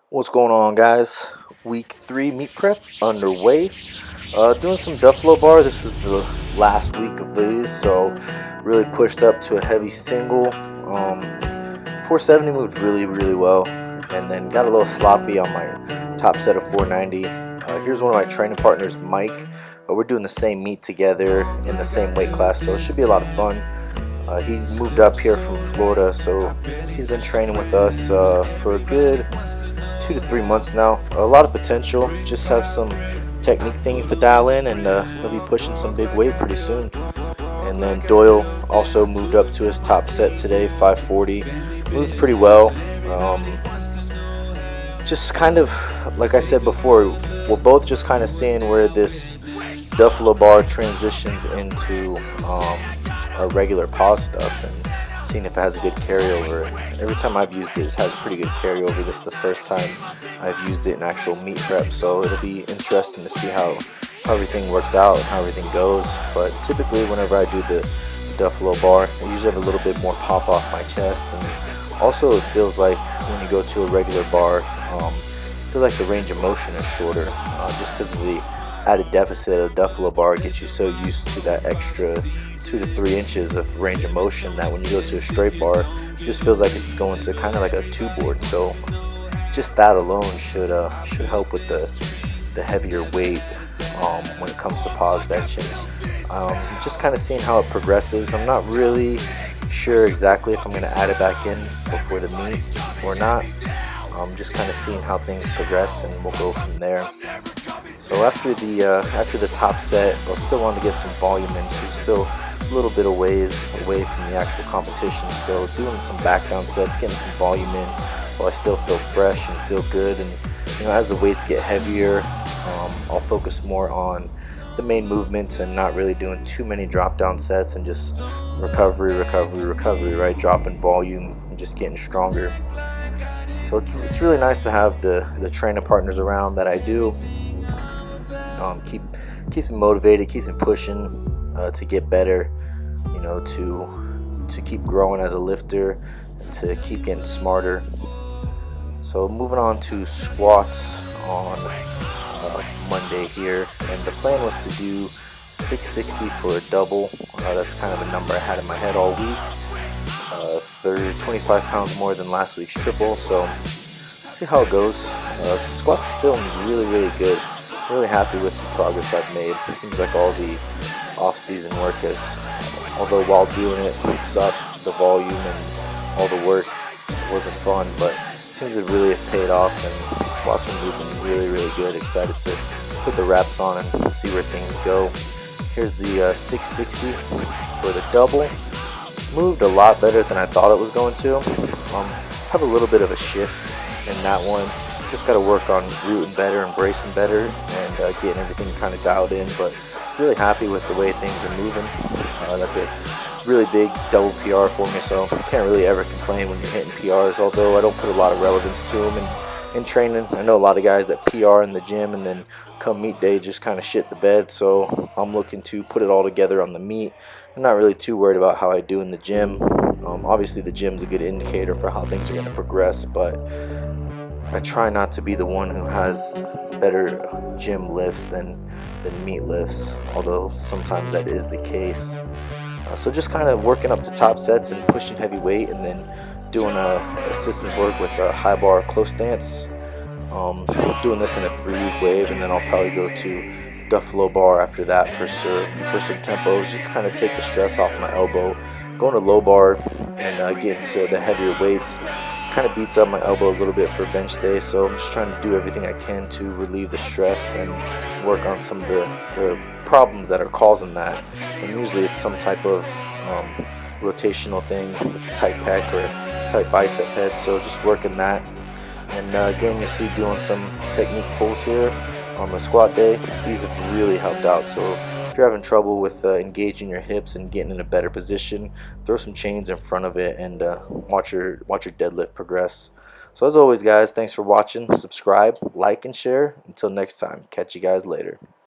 What's going on, guys? Week 3 meet prep underway. Doing some Buffalo bar. This is the last week of these, so really pushed up to a heavy single. 470 moved really well, and then got a little sloppy on my top set of 490. Here's one of my training partners, Mike. We're doing the same meet together in the same weight class, so it should be a lot of fun. He moved up here from Florida, so he's been training with us for a good 2 to 3 months now. A lot of potential. Just have some technique things to dial in, and he'll be pushing some big weight pretty soon. And then Doyle also moved up to his top set today, 540. Moved pretty well. Just kind of, like I said before, we're both just kind of seeing where this Buffalo bar transitions into our regular pause stuff, and seeing if it has a good carryover. Every time I've used it has pretty good carryover. This is the first time I've used it in actual meet prep, so it'll be interesting to see how everything works out and how everything goes. But typically whenever I do the Buffalo bar, I usually have a little bit more pop off my chest, and also it feels like when you go to a regular bar, I feel like the range of motion is shorter, just because of the added deficit of the Buffalo bar gets you so used to that extra 2 to 3 inches of range of motion that when you go to a straight bar, it just feels like it's going to kind of like a two board. So just that alone should help with the heavier weight when it comes to pause benching. Just kind of seeing how it progresses. I'm not really sure exactly if I'm going to add it back in before the meet or not. Just kind of seeing how things progress, and we'll go from there. So after the top set, I still wanted to get some volume in. We're still a little bit away from the actual competition, so doing some back down sets, getting some volume in while I still feel fresh and feel good. And as the weights get heavier, I'll focus more on the main movements and not really doing too many drop down sets, and just recovery, right? Dropping volume and just getting stronger. So it's really nice to have the training partners around that I do. Keeps me motivated, keeps me pushing to get better, to keep growing as a lifter, and to keep getting smarter. So moving on to squats on Monday here, and the plan was to do 660 for a double. That's kind of a number I had in my head all week. 25 pounds more than last week's triple, so see how it goes. Squats feeling really good. Really happy with the progress I've made. It seems like all the off-season work has, although while doing it sucked, the volume and all the work wasn't fun, but it seems to really have paid off, and the squats are moving really good. Excited to put the reps on and see where things go. Here's the 660 for the double. Moved a lot better than I thought it was going to. Have a little bit of a shift in that one. Just got to work on rooting better and bracing better, and getting everything kind of dialed in, but really happy with the way things are moving. That's a really big double PR for me, so I can't really ever complain when you're hitting PRs, although I don't put a lot of relevance to them in training. I know a lot of guys that PR in the gym and then come meet day just kind of shit the bed, so I'm looking to put it all together on the meet. I'm not really too worried about how I do in the gym. Obviously the gym's a good indicator for how things are going to progress, but I try not to be the one who has better gym lifts than meet lifts, although sometimes that is the case. So just kind of working up to top sets and pushing heavy weight, and then doing assistance work with a high bar close stance. Doing this in a 3-week wave, and then I'll probably go to Buffalo bar after that for some tempos, just to kind of take the stress off my elbow. Going to low bar and get into the heavier weights kind of beats up my elbow a little bit for bench day, so I'm just trying to do everything I can to relieve the stress and work on some of the problems that are causing that. And usually it's some type of rotational thing with a tight pec or tight bicep head, so just working that. And again, you see doing some technique pulls here on the squat day. These have really helped out, so if you're having trouble with engaging your hips and getting in a better position, throw some chains in front of it, and watch your deadlift progress. So as always, guys, thanks for watching. Subscribe, like, and share. Until next time, catch you guys later.